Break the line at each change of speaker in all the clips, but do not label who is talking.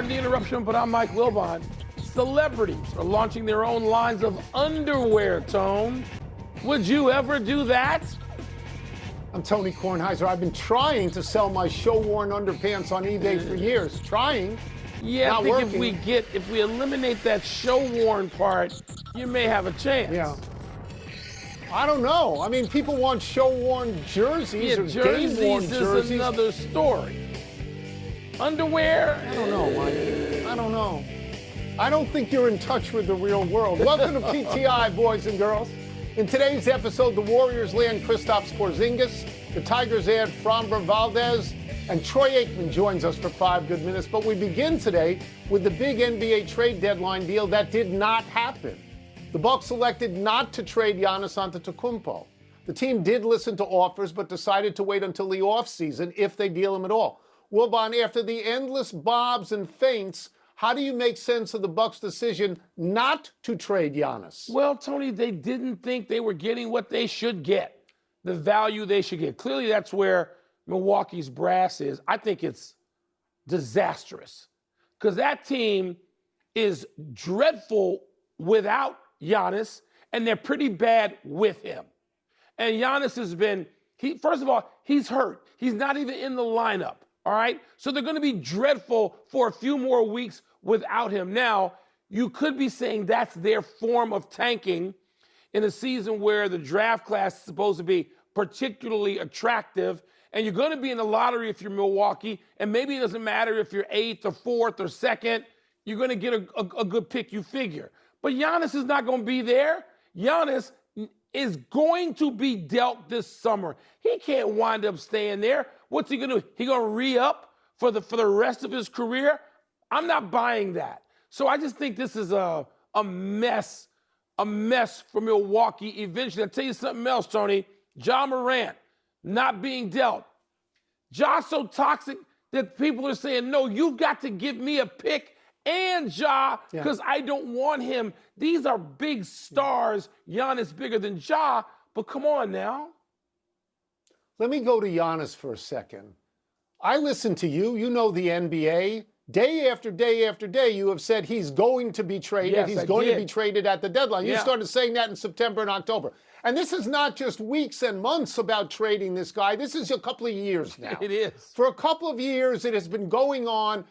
on the Interruption, but I'm Mike Wilbon. Celebrities are launching their own lines of underwear, Tone. Would you ever do that?
I'm Tony Kornheiser. I've been trying to sell my show-worn underpants on eBay for years. Trying.
Yeah,
not
I think
working.
if we eliminate that show-worn part, you may have a chance.
Yeah. I don't know. I mean, people want show-worn jerseys or game-worn
jerseys
jerseys.
is another story. Underwear?
I don't know, Mike. I don't know. I don't think you're in touch with the real world. Welcome to PTI, boys and girls. In today's episode, the Warriors land Kristaps Porzingis, the Tigers add Framber Valdez, and Troy Aikman joins us for 5 good minutes. But we begin today with the big NBA trade deadline deal that did not happen. The Bucks elected not to trade Giannis Antetokounmpo. The team did listen to offers, but decided to wait until the offseason if they deal him at all. Wilbon, after the endless bobs and feints, how do you make sense of the Bucks' decision not to trade Giannis?
Well, Tony, they didn't think they were getting what they should get, the value they should get. Clearly, that's where Milwaukee's brass is. I think it's disastrous because that team is dreadful without Giannis, and they're pretty bad with him. And Giannis has been, first of all, he's hurt. He's not even in the lineup, all right? So they're going to be dreadful for a few more weeks without him. Now, you could be saying that's their form of tanking in a season where the draft class is supposed to be particularly attractive, and you're going to be in the lottery if you're Milwaukee, and maybe it doesn't matter if you're 8th or 4th or 2nd. You're going to get a good pick, you figure. But Giannis is not going to be there. Giannis is going to be dealt this summer. He can't wind up staying there. What's he going to do? He going to re-up for the rest of his career? I'm not buying that. So I just think this is a mess for Milwaukee eventually. I'll tell you something else, Tony. Ja Morant not being dealt. Ja's so toxic that people are saying, no, you've got to give me a pick and Ja, because I don't want him. These are big stars. Giannis bigger than Ja, but come on now.
Let me go to Giannis for a second. I listen to you. You know the NBA. Day after day after day, you have said he's going to be traded.
Yes,
he's
I
going
did.
to be traded at the deadline. You started saying that in September and October. And this is not just weeks and months about trading this guy. This is a couple of years now.
It is.
For a couple of years, it has been going on.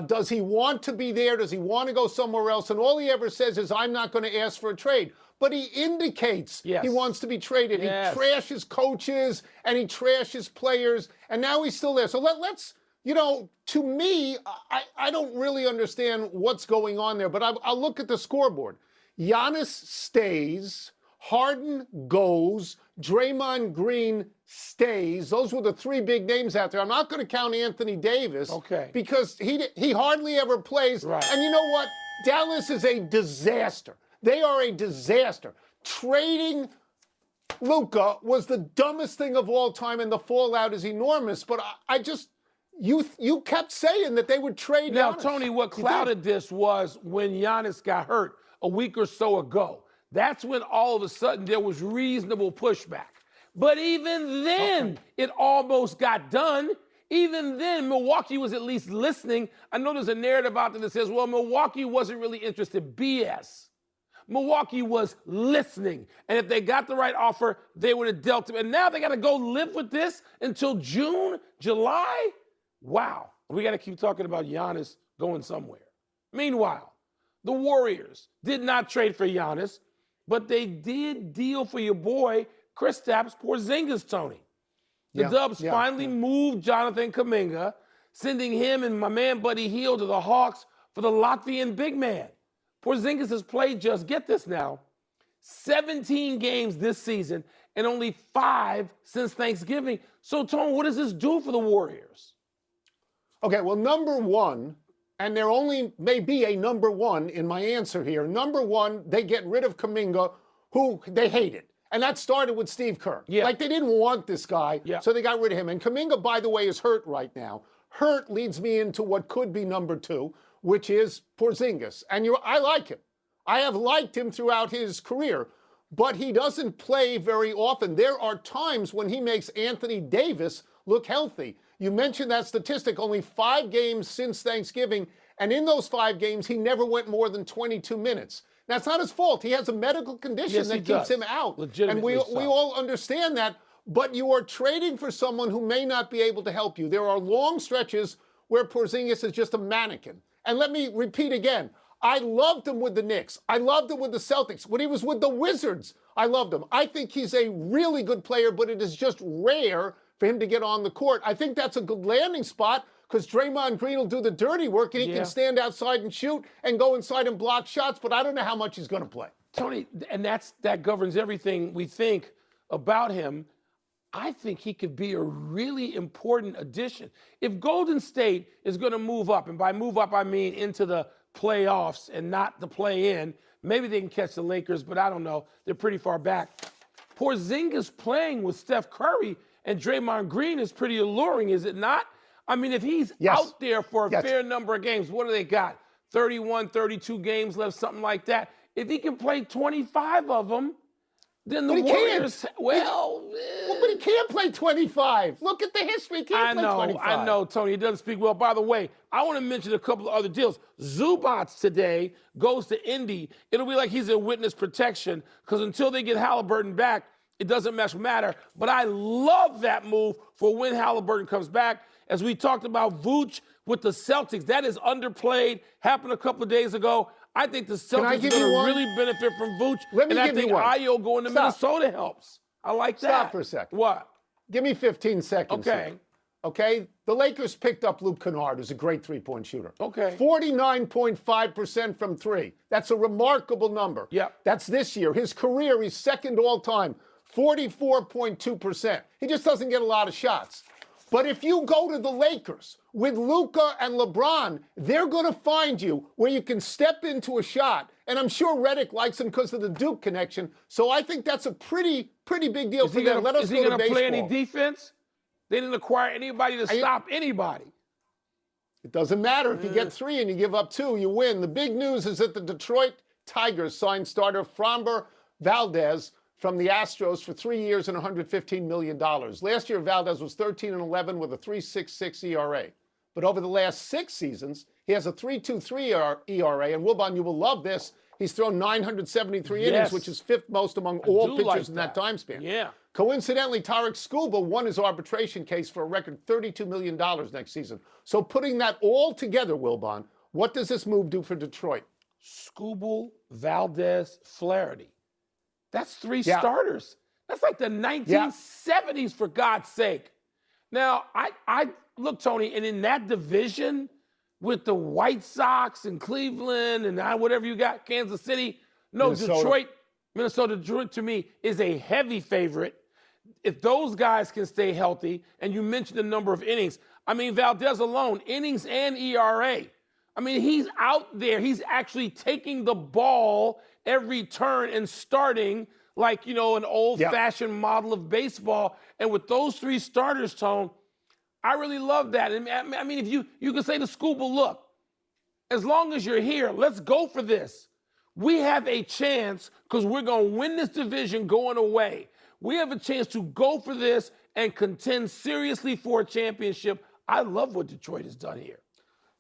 Does he want to be there? Does he want to go somewhere else? And all he ever says is, I'm not going to ask for a trade. But he indicates he wants to be traded. He trashes coaches and he trashes players. And now he's still there. So let's, to me, I don't really understand what's going on there. But I'll look at the scoreboard. Giannis stays. Harden goes. Draymond Green stays. Those were the 3 big names out there. I'm not going to count Anthony Davis.
Okay.
Because he hardly ever plays.
Right.
And you know what? Dallas is a disaster. They are a disaster. Trading Luka was the dumbest thing of all time, and the fallout is enormous. But you kept saying that they would trade
Now,
Giannis.
Tony, what clouded this was when Giannis got hurt a week or so ago. That's when all of a sudden there was reasonable pushback. But even then, it almost got done. Even then, Milwaukee was at least listening. I know there's a narrative out there that says, well, Milwaukee wasn't really interested. BS. Milwaukee was listening. And if they got the right offer, they would have dealt him. And now they got to go live with this until June, July? Wow. We got to keep talking about Giannis going somewhere. Meanwhile, the Warriors did not trade for Giannis, but they did deal for your boy, Kristaps Porzingis, Tony. The Dubs finally moved Jonathan Kuminga, sending him and my man Buddy Hield to the Hawks for the Latvian big man. Porzingis has played just, get this now, 17 games this season and only 5 since Thanksgiving. So, Tony, what does this do for the Warriors?
Okay, well, number one, and there only may be a number one in my answer here. Number one, they get rid of Kuminga, who they hated. And that started with Steve Kerr. Like, they didn't want this guy, so they got rid of him. And Kuminga, by the way, is hurt right now. Hurt leads me into what could be number 2, which is Porzingis. And I like him. I have liked him throughout his career. But he doesn't play very often. There are times when he makes Anthony Davis look healthy. You mentioned that statistic, only 5 games since Thanksgiving, And in those 5 games, he never went more than 22 minutes. Now, it's not his fault. He has a medical condition that keeps him out. And we all understand that. But you are trading for someone who may not be able to help you. There are long stretches where Porzingis is just a mannequin. And let me repeat again. I loved him with the Knicks. I loved him with the Celtics. When he was with the Wizards, I loved him. I think he's a really good player, but it is just rare for him to get on the court. I think that's a good landing spot because Draymond Green will do the dirty work and he can stand outside and shoot and go inside and block shots, but I don't know how much he's going to play.
Tony, and that governs everything we think about him. I think he could be a really important addition. If Golden State is going to move up, and by move up I mean into the playoffs and not the play-in, maybe they can catch the Lakers, but I don't know. They're pretty far back. Porzingis playing with Steph Curry and Draymond Green is pretty alluring, is it not? I mean, if he's out there for a fair number of games, what do they got? 31, 32 games left, something like that. If he can play 25 of them, then the Warriors,
but he can't play 25. Look at the history. He can't play 25.
I know, Tony. He doesn't speak well. By the way, I want to mention a couple of other deals. Zubats today goes to Indy. It'll be like he's in witness protection because until they get Halliburton back, it doesn't much matter. But I love that move for when Halliburton comes back. As we talked about Vooch with the Celtics, that is underplayed. Happened a couple of days ago. I think the Celtics are going to really benefit from Vooch. And I think Ayo going to Minnesota helps. I like that.
Stop for a second.
What?
Give me 15 seconds.
Okay.
Here. Okay? The Lakers picked up Luke Kennard, who's a great three-point shooter.
Okay.
49.5% from three. That's a remarkable number.
Yeah.
That's this year. His career, he's second all-time, 44.2%. He just doesn't get a lot of shots. But if you go to the Lakers with Luka and LeBron, they're going to find you where you can step into a shot. And I'm sure Redick likes him because of the Duke connection. So I think that's a pretty big deal for them.
Is he going to play any defense? They didn't acquire anybody to stop anybody.
It doesn't matter. If you get 3 and you give up 2, you win. The big news is that the Detroit Tigers signed starter Framber Valdez from the Astros for 3 years and $115 million. Last year, Valdez was 13-11 with a 3.66 ERA. But over the last 6 seasons, he has a 3.23 ERA. And Wilbon, you will love this. He's thrown 973 innings, which is 5th most among all pitchers in that time span.
Yeah.
Coincidentally, Tarek Skubal won his arbitration case for a record $32 million next season. So putting that all together, Wilbon, what does this move do for Detroit?
Skubal, Valdez, Flaherty. That's 3 starters. That's like the 1970s, for God's sake. Now, I look, Tony, and in that division with the White Sox and Cleveland and whatever you got, Kansas City, Minnesota, Detroit to me is a heavy favorite. If those guys can stay healthy, and you mentioned the number of innings, I mean, Valdez alone, innings and ERA. I mean, he's out there. He's actually taking the ball every turn and starting like, an old-fashioned model of baseball. And with those 3 starters, Tone, I really love that. I mean, if you can say to Skubal, look, as long as you're here, let's go for this. We have a chance because we're going to win this division going away. We have a chance to go for this and contend seriously for a championship. I love what Detroit has done here.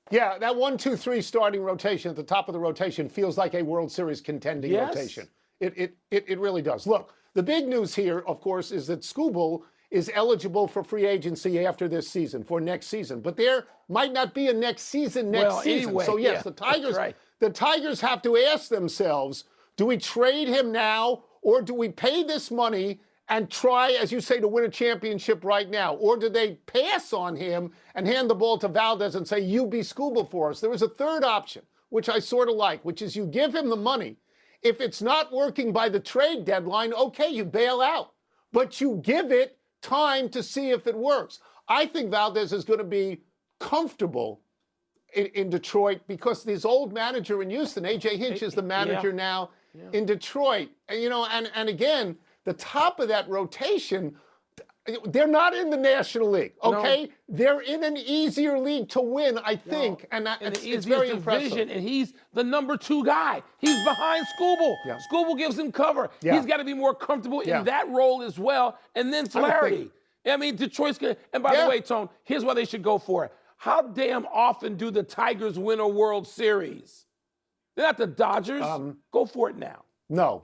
Yeah, that 1-2-3 starting rotation at the top of the rotation feels like a World Series contending rotation. It really does. Look, the big news here, of course, is that Skubal is eligible for free agency after this season, for next season. But there might not be a next season season.
Anyway,
so, yes, the Tigers have to ask themselves, do we trade him now or do we pay this money and try, as you say, to win a championship right now? Or do they pass on him and hand the ball to Valdez and say, you be Skubal for us? There is a third option, which I sort of like, which is you give him the money. If it's not working by the trade deadline, okay, you bail out. But you give it time to see if it works. I think Valdez is going to be comfortable in Detroit because this old manager in Houston, A.J. Hinch, is the manager now in Detroit. And again, the top of that rotation, they're not in the National League, okay? No. They're in an easier league to win, I think, and it's very impressive.
And he's the number 2 guy. He's behind Skubal. Yeah. Skubal gives him cover. Yeah. He's got to be more comfortable in that role as well. And then Flaherty. I mean, Detroit's going to – and by the way, Tone, here's why they should go for it. How damn often do the Tigers win a World Series? They're not the Dodgers. Go for it now.
No.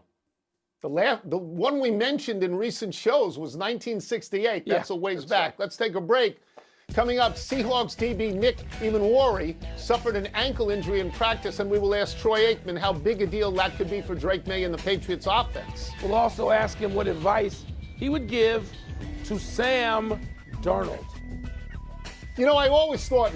The one we mentioned in recent shows was 1968. That's a ways back. Right. Let's take a break. Coming up, Seahawks DB Nick Eamon suffered an ankle injury in practice, and we will ask Troy Aikman how big a deal that could be for Drake May and the Patriots offense.
We'll also ask him what advice he would give to Sam Darnold.
You know, I always thought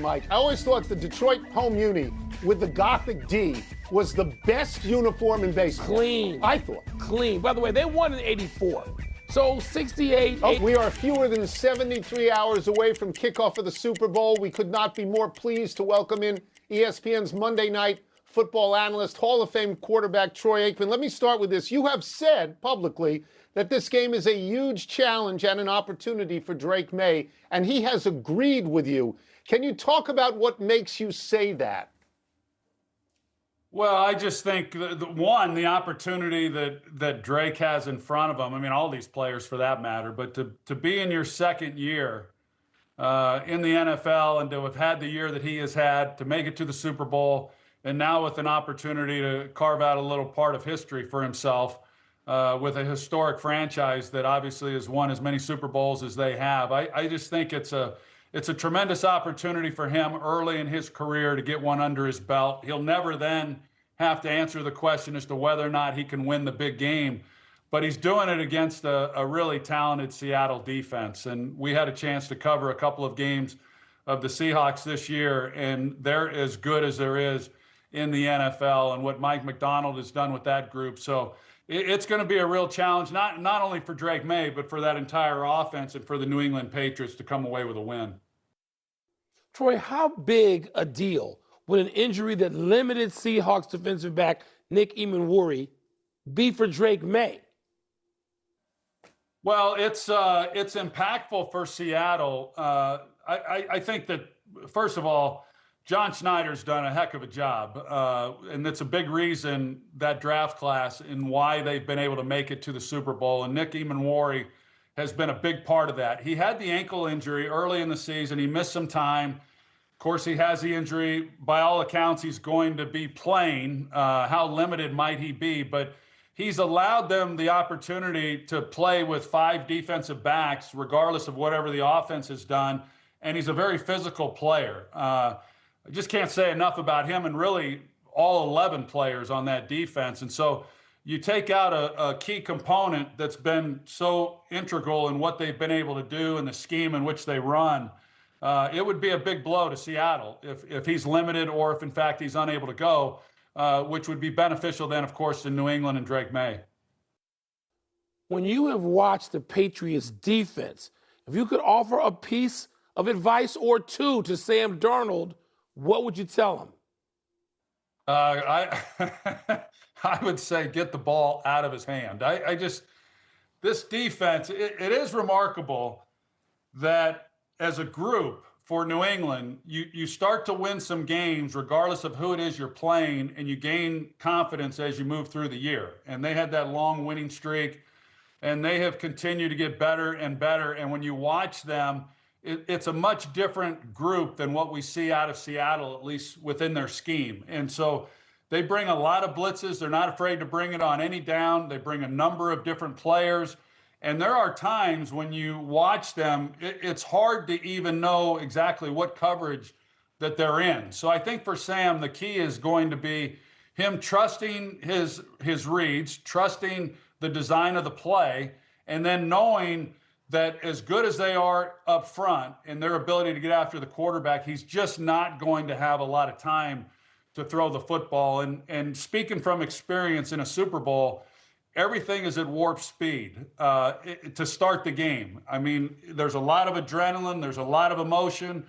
the Detroit home uni with the Gothic D was the best uniform in baseball.
Clean.
I thought.
Clean. By the way, they won in '84. So 68.
We are fewer than 73 hours away from kickoff of the Super Bowl. We could not be more pleased to welcome in ESPN's Monday Night Football analyst, Hall of Fame quarterback Troy Aikman. Let me start with this. You have said publicly that this game is a huge challenge and an opportunity for Drake May, and he has agreed with you. Can you talk about what makes you say that?
Well, I just think, the opportunity that Drake has in front of him, I mean, all these players for that matter, but to be in your second year in the NFL and to have had the year that he has had, to make it to the Super Bowl, and now with an opportunity to carve out a little part of history for himself with a historic franchise that obviously has won as many Super Bowls as they have. I just think it's a tremendous opportunity for him early in his career to get one under his belt. He'll never then have to answer the question as to whether or not he can win the big game, but he's doing it against a really talented Seattle defense. And we had a chance to cover a couple of games of the Seahawks this year, and they're as good as there is in the NFL, and what Mike Macdonald has done with that group. So it's going to be a real challenge, not only for Drake May, but for that entire offense and for the New England Patriots to come away with a win.
Troy, how big a deal would an injury that limited Seahawks defensive back Nick Eamon be for Drake May?
Well, it's impactful for Seattle. I think that, first of all, John Schneider's done a heck of a job, and it's a big reason, that draft class, and why they've been able to make it to the Super Bowl. And Nick Eamon has been a big part of that. He had the ankle injury early in the season. He missed some time. Of course, he has the injury. By all accounts, he's going to be playing. How limited might he be? But he's allowed them the opportunity to play with 5 defensive backs, regardless of whatever the offense has done. And he's a very physical player. I just can't say enough about him, and really all 11 players on that defense. And so you take out a key component that's been so integral in what they've been able to do and the scheme in which they run. It would be a big blow to Seattle if he's limited, or if in fact he's unable to go, which would be beneficial then, of course, to New England and Drake May.
When you have watched the Patriots defense, if you could offer a piece of advice or two to Sam Darnold, what would you tell him?
I would say get the ball out of his hand. This defense, it is remarkable that as a group for New England, you start to win some games regardless of who it is you're playing, and you gain confidence as you move through the year. And they had that long winning streak, and they have continued to get better and better. And when you watch them, it's a much different group than what we see out of Seattle, at least within their scheme. And so they bring a lot of blitzes. They're not afraid to bring it on any down. They bring a number of different players. And there are times when you watch them, it's hard to even know exactly what coverage that they're in. So I think for Sam, the key is going to be him trusting his reads, trusting the design of the play, and then knowing that as good as they are up front and their ability to get after the quarterback, he's just not going to have a lot of time to throw the football. And speaking from experience in a Super Bowl, everything is at warp speed to start the game. I mean, there's a lot of adrenaline, there's a lot of emotion.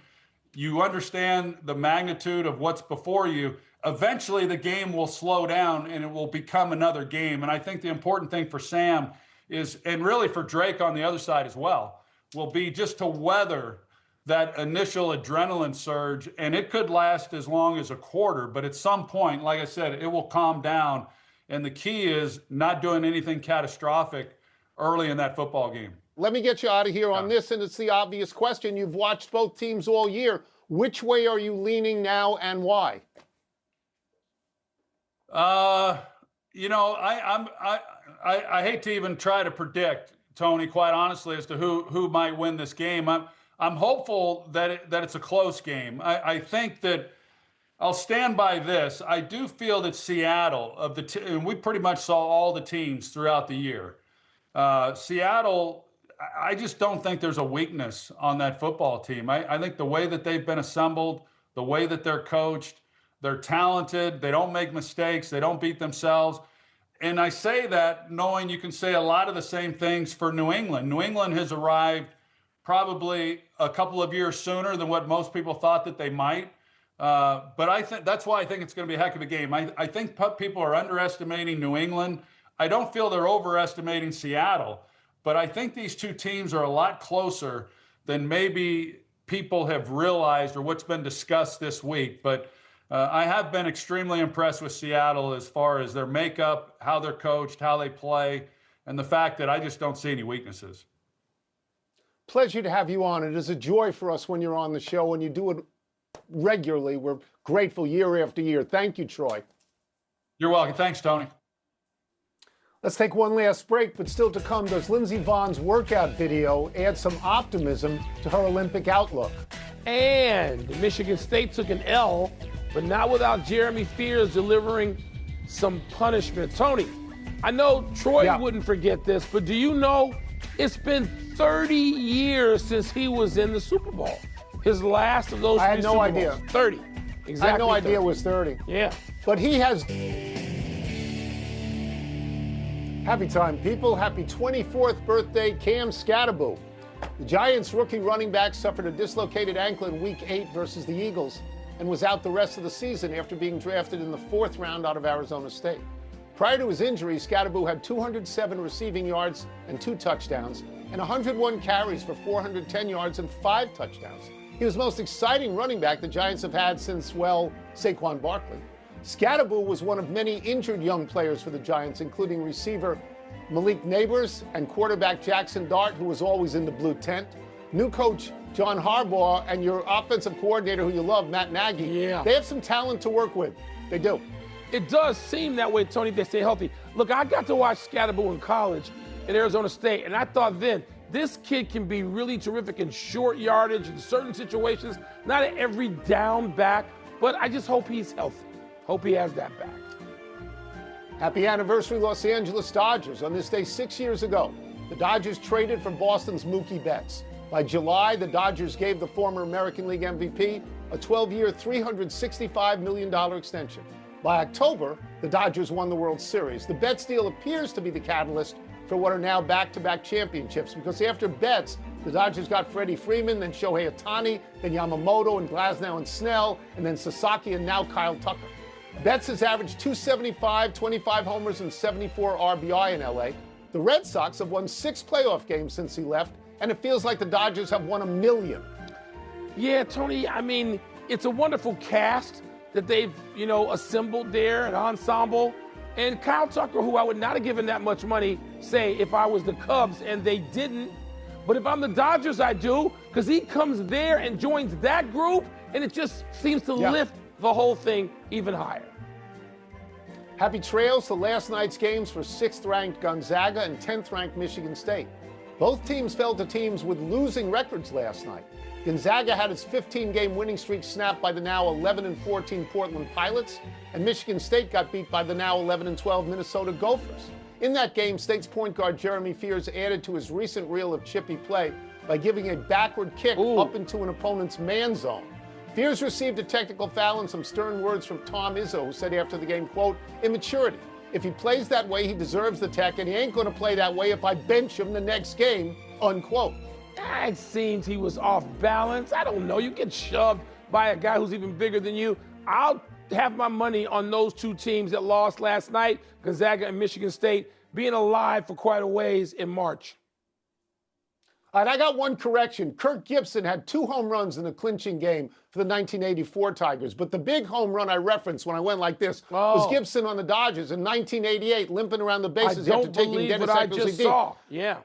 You understand the magnitude of what's before you. Eventually, the game will slow down and it will become another game. And I think the important thing for Sam is, and really for Drake on the other side as well, will be just to weather that initial adrenaline surge. And it could last as long as a quarter, but at some point, like I said, it will calm down. And the key is not doing anything catastrophic early in that football game.
Let me get you out of here on this, and it's the obvious question. You've watched both teams all year. Which way are you leaning now and why?
You know, I hate to even try to predict, Tony, quite honestly, as to who might win this game. I'm hopeful that it's a close game. I think that I'll stand by this. I do feel that Seattle, and we pretty much saw all the teams throughout the year. Seattle, I just don't think there's a weakness on that football team. I think the way that they've been assembled, the way that they're coached, they're talented. They don't make mistakes. They don't beat themselves. And I say that knowing you can say a lot of the same things for New England. New England has arrived probably a couple of years sooner than what most people thought that they might. But I think that's why I think it's going to be a heck of a game. I think people are underestimating New England. I don't feel they're overestimating Seattle. But I think these two teams are a lot closer than maybe people have realized or what's been discussed this week. But I have been extremely impressed with Seattle as far as their makeup, how they're coached, how they play, and the fact that I just don't see any weaknesses.
Pleasure to have you on. It is a joy for us when you're on the show, and you do it regularly. We're grateful year after year. Thank you, Troy.
You're welcome. Thanks, Tony.
Let's take one last break, but still to come, does Lindsey Vonn's workout video add some optimism to her Olympic outlook?
And Michigan State took an L, but not without Jeremy Fears delivering some punishment. Tony, I know Troy wouldn't forget this, but do you know it's been 30 years since he was in the Super Bowl? His last of those
I had no
Super
idea.
Bowls. 30. Exactly.
I had no idea it was 30.
Yeah.
But he has... Happy time, people. Happy 24th birthday, Cam Skattebo. The Giants' rookie running back suffered a dislocated ankle in Week 8 versus the Eagles and was out the rest of the season after being drafted in the 4th round out of Arizona State. Prior to his injury, Skattebo had 207 receiving yards and 2 touchdowns and 101 carries for 410 yards and 5 touchdowns. He was the most exciting running back the Giants have had since, well, Saquon Barkley. Skattebo was one of many injured young players for the Giants, including receiver Malik Neighbors and quarterback Jackson Dart, who was always in the blue tent. New coach John Harbaugh and your offensive coordinator, who you love, Matt Nagy, they have some talent to work with. They do.
It does seem that way, Tony, if they stay healthy. Look, I got to watch Skattebo in college at Arizona State, and I thought then, this kid can be really terrific in short yardage in certain situations, not at every down back, but I just hope he's healthy. Hope he has that back.
Happy anniversary, Los Angeles Dodgers. On this day 6 years ago, the Dodgers traded for Boston's Mookie Betts. By July, the Dodgers gave the former American League MVP a 12-year, $365 million extension. By October, the Dodgers won the World Series. The Betts deal appears to be the catalyst for what are now back-to-back championships, because after Betts, the Dodgers got Freddie Freeman, then Shohei Ohtani, then Yamamoto and Glasnow and Snell, and then Sasaki and now Kyle Tucker. Betts has averaged 275, 25 homers, and 74 RBI in LA. The Red Sox have won 6 playoff games since he left, and it feels like the Dodgers have won 1 million.
Yeah, Tony, I mean, it's a wonderful cast that they've, assembled there, an ensemble. And Kyle Tucker, who I would not have given that much money, say, if I was the Cubs, and they didn't. But if I'm the Dodgers, I do, because he comes there and joins that group, and it just seems to lift the whole thing even higher.
Happy trails to last night's games for 6th-ranked Gonzaga and 10th-ranked Michigan State. Both teams fell to teams with losing records last night. Gonzaga had its 15-game winning streak snapped by the now 11-14 Portland Pilots, and Michigan State got beat by the now 11-12 Minnesota Gophers. In that game, State's point guard Jeremy Fears added to his recent reel of chippy play by giving a backward kick up into an opponent's man zone. Fears received a technical foul and some stern words from Tom Izzo, who said after the game, quote, immaturity. If he plays that way, he deserves the tech, and he ain't going to play that way if I bench him the next game, unquote.
It seems he was off balance. I don't know. You get shoved by a guy who's even bigger than you. I'll have my money on those two teams that lost last night, Gonzaga and Michigan State, being alive for quite a ways in March.
All right, I got one correction. Kirk Gibson had 2 home runs in the clinching game for the 1984 Tigers, but the big home run I referenced when I went like this was Gibson on the Dodgers in 1988, limping around the bases after taking Dennis Eckersley deep.
Yeah.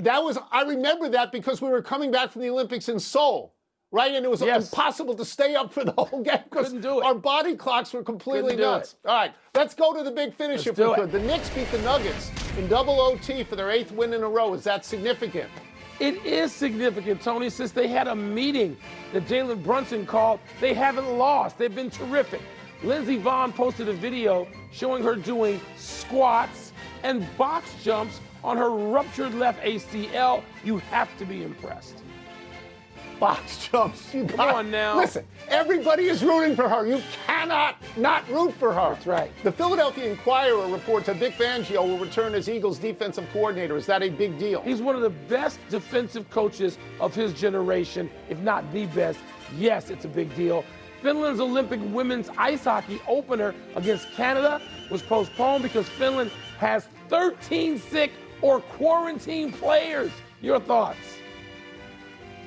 I remember that because we were coming back from the Olympics in Seoul. right? And it was
Yes.
impossible to stay up for the whole game because
Couldn't do it.
our body clocks were completely
Couldn't do
nuts. All right, let's go to the big finish if we
do it.
could. The Knicks beat the Nuggets in double OT for their 8th win in a row. Is that significant?
It is significant, Tony. Since they had a meeting that Jalen Brunson called, they haven't lost. They've been terrific. Lindsey Vonn posted a video showing her doing squats and box jumps on her ruptured left ACL. You have to be impressed.
Box jumps. You
Come
got-
on now.
Listen, everybody is rooting for her. You cannot not root for her.
That's right.
The Philadelphia Inquirer reports that Vic Fangio will return as Eagles defensive coordinator. Is that a big deal?
He's one of the best defensive coaches of his generation, if not the best. Yes, it's a big deal. Finland's Olympic women's ice hockey opener against Canada was postponed because Finland has 13 sick or quarantined players. Your thoughts?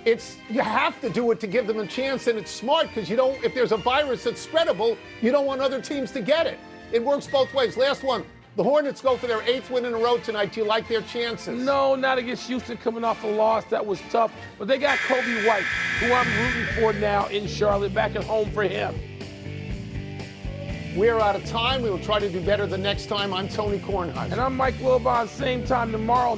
You have to do it to give them a chance, and it's smart because you don't. If there's a virus that's spreadable, you don't want other teams to get it. It works both ways. Last one. The Hornets go for their 8th win in a row tonight. Do you like their chances?
No, not against Houston coming off a loss. That was tough. But they got Kobe White, who I'm rooting for now in Charlotte, back at home for him.
We're out of time. We will try to do better the next time. I'm Tony Kornheiser.
And I'm Mike Wilbon, same time tomorrow.